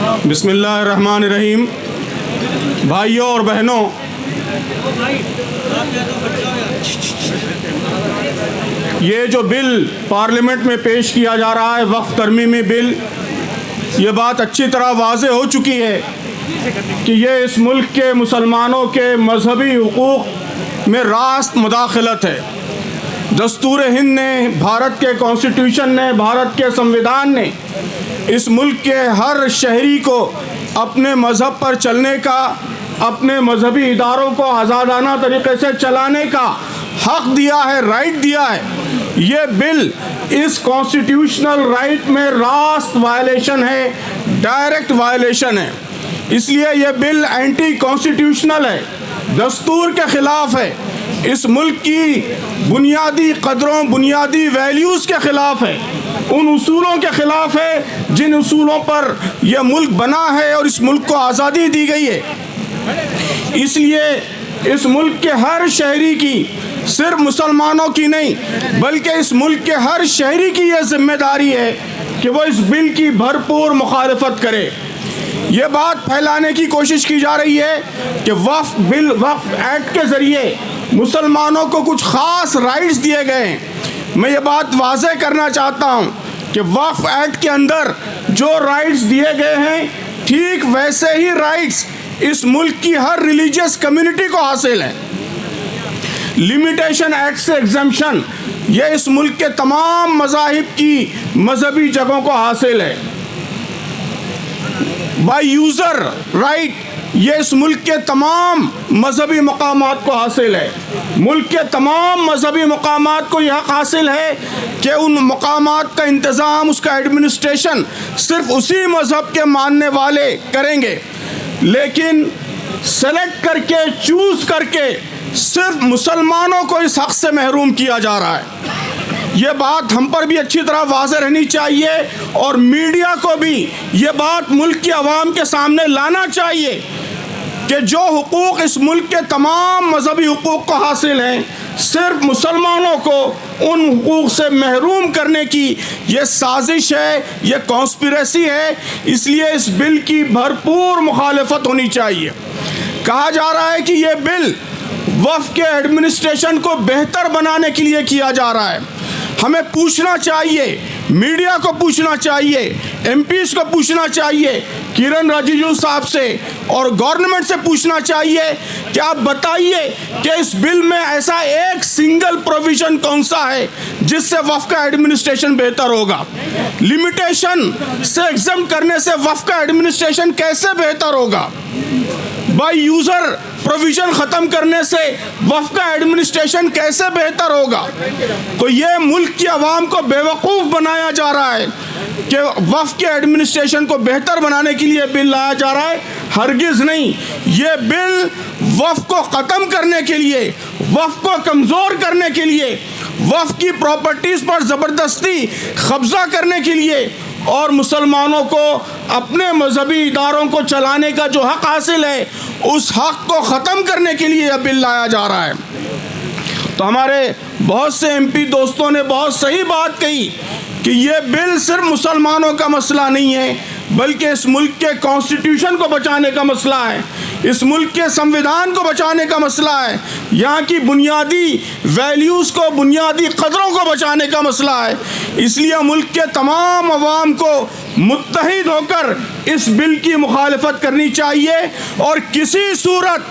बिस्मिल्लाहिर्रहमानिर्रहीम। भाइयों और बहनों, ये जो बिल पार्लियामेंट में पेश किया जा रहा है, वक्फ तरमीमी बिल, ये बात अच्छी तरह वाज़े हो चुकी है कि ये इस मुल्क के मुसलमानों के मजहबी हुकूक़ में रास्त मुदाखलत है। दस्तूर हिंद ने, भारत के कॉन्स्टिट्यूशन ने, भारत के संविधान ने इस मुल्क के हर शहरी को अपने मज़हब पर चलने का, अपने मजहबी इदारों को आज़ादाना तरीक़े से चलाने का हक़ दिया है, राइट दिया है। ये बिल इस कॉन्स्टिट्यूशनल राइट में रास्त वायलेशन है, डायरेक्ट वायलेशन है। इसलिए ये बिल एंटी कॉन्स्टिट्यूशनल है, दस्तूर के ख़िलाफ़ है, इस मुल्क की बुनियादी कदरों, बुनियादी वैल्यूज़ के ख़िलाफ़ है, उन उसूलों के ख़िलाफ़ है जिन उसूलों पर यह मुल्क बना है और इस मुल्क को आज़ादी दी गई है। इसलिए इस मुल्क के हर शहरी की, सिर्फ मुसलमानों की नहीं बल्कि इस मुल्क के हर शहरी की यह जिम्मेदारी है कि वो इस बिल की भरपूर मुखालफत करे। ये बात फैलाने की कोशिश की जा रही है कि वक्फ बिल, वक्फ एक्ट के ज़रिए मुसलमानों को कुछ ख़ास राइट्स दिए गए हैं। मैं ये बात वाज़े करना चाहता हूँ कि वक्फ एक्ट के अंदर जो राइट्स दिए गए हैं, ठीक वैसे ही राइट्स इस मुल्क की हर रिलीजियस कम्युनिटी को हासिल है। लिमिटेशन एक्ट से एग्जम्पशन ये इस मुल्क के तमाम मज़ाहिब की मजहबी जगहों को हासिल है। बाय यूज़र राइट ये इस मुल्क के तमाम मजहबी मकामात को हासिल है। मुल्क के तमाम मजहबी मकामात को यह हक़ हासिल है कि उन मकामात का इंतज़ाम, उसका एडमिनिस्ट्रेशन सिर्फ उसी मज़हब के मानने वाले करेंगे। लेकिन सेलेक्ट करके, चूज़ करके सिर्फ मुसलमानों को इस हक़ से महरूम किया जा रहा है। ये बात हम पर भी अच्छी तरह वाज़े रहनी चाहिए और मीडिया को भी ये बात मुल्क की आवाम के सामने लाना चाहिए कि जो हुकूक़ इस मुल्क के तमाम मजहबी हुकूक़ को हासिल हैं, सिर्फ मुसलमानों को उन हुकूक़ से महरूम करने की ये साजिश है, ये कॉन्स्पिरेसी है। इसलिए इस बिल की भरपूर मुखालफत होनी चाहिए। कहा जा रहा है कि ये बिल वक्फ के एडमिनिस्ट्रेशन को बेहतर बनाने के लिए किया जा रहा है। हमें पूछना चाहिए, मीडिया को पूछना चाहिए, एमपीज़ को पूछना चाहिए, किरण रिजिजू साहब से और गवर्नमेंट से पूछना चाहिए कि आप बताइए कि इस बिल में ऐसा एक सिंगल प्रोविज़न कौन सा है जिससे वक्फ का एडमिनिस्ट्रेशन बेहतर होगा। लिमिटेशन से एग्जम करने से वक्फ का एडमिनिस्ट्रेशन कैसे बेहतर होगा? बाय यूज़र प्रोविज़न ख़त्म करने से वक्फ का एडमिनिस्ट्रेशन कैसे बेहतर होगा? तो ये मुल्क की आवाम को बेवकूफ़ बनाया जा रहा है कि वक्फ के एडमिनिस्ट्रेशन को बेहतर बनाने के लिए बिल लाया जा रहा है। हरगिज़ नहीं, ये बिल वक्फ को ख़त्म करने के लिए, वक्फ को कमज़ोर करने के लिए, वक्फ की प्रॉपर्टीज़ पर ज़बरदस्ती कब्ज़ा करने के लिए और मुसलमानों को अपने मजहबी इदारों को चलाने का जो हक़ हासिल है, उस हक़ को ख़त्म करने के लिए यह बिल लाया जा रहा है। तो हमारे बहुत से एमपी दोस्तों ने बहुत सही बात कही कि ये बिल सिर्फ मुसलमानों का मसला नहीं है बल्कि इस मुल्क के कॉन्स्टिट्यूशन को बचाने का मसला है, इस मुल्क के संविधान को बचाने का मसला है, यहाँ की बुनियादी वैल्यूज़ को, बुनियादी कदरों को बचाने का मसला है। इसलिए मुल्क के तमाम अवाम को मुत्तहिद होकर इस बिल की मुखालफत करनी चाहिए और किसी सूरत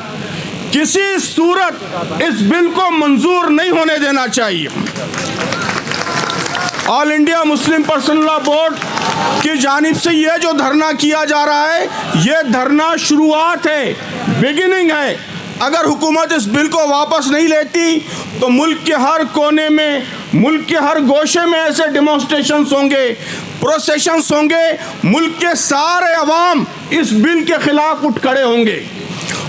इस बिल को मंजूर नहीं होने देना चाहिए। All India Muslim personal law board की जानिब से ये जो धरना किया जा रहा है, ये धरना शुरुआत है, बिगिनिंग है। अगर हुकूमत इस बिल को वापस नहीं लेती तो मुल्क के हर कोने में, मुल्क के हर गोशे में ऐसे डेमोन्स्ट्रेशंस होंगे, प्रोसेशंस होंगे, मुल्क के सारे अवाम इस बिल के ख़िलाफ़ उठ खड़े होंगे।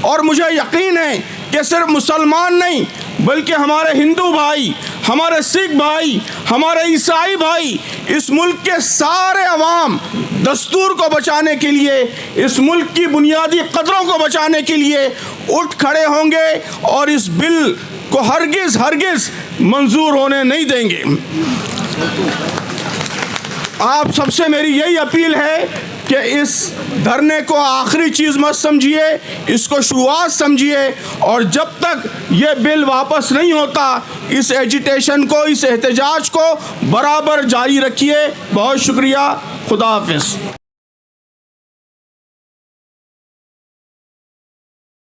और मुझे यकीन है कि सिर्फ मुसलमान नहीं बल्कि हमारे हिंदू भाई, हमारे सिख भाई, हमारे ईसाई भाई, इस मुल्क के सारे अवाम दस्तूर को बचाने के लिए, इस मुल्क की बुनियादी कदरों को बचाने के लिए उठ खड़े होंगे और इस बिल को हरगिज़ मंजूर होने नहीं देंगे। आप सबसे मेरी यही अपील है कि इस धरने को आखिरी चीज़ मत समझिए, इसको शुरुआत समझिए, और जब तक ये बिल वापस नहीं होता इस एजिटेशन को, इस एहतजाज को बराबर जारी रखिए। बहुत शुक्रिया। खुदा हाफिज़।